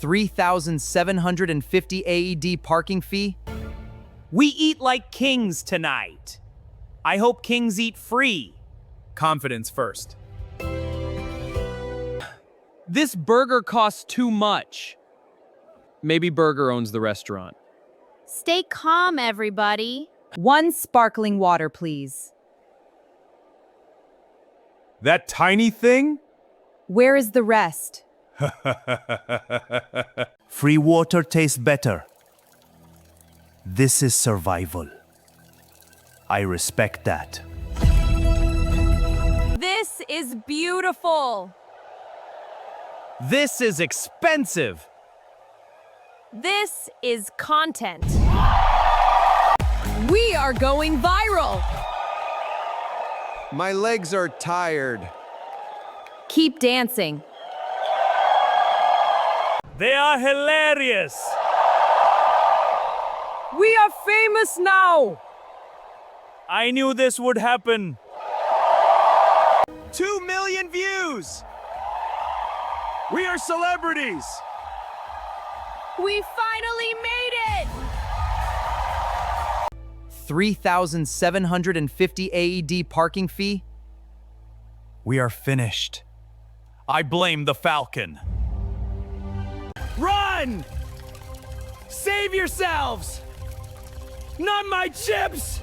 3,750 AED parking fee? We eat like kings tonight. I hope kings eat free. Confidence first. This burger costs too much. Maybe Burger owns the restaurant. Stay calm, everybody. One sparkling water, please. That tiny thing? Where is the rest? Free water tastes better. This is survival. I respect that. This is beautiful. This is expensive. This is content. We are going viral. My legs are tired. Keep dancing. They are hilarious. We are famous now! I knew this would happen. 2 million views! We are celebrities! We finally made it! 3,750 AED parking fee? We are finished. I blame the Falcon. Run! Save yourselves! Not my chips!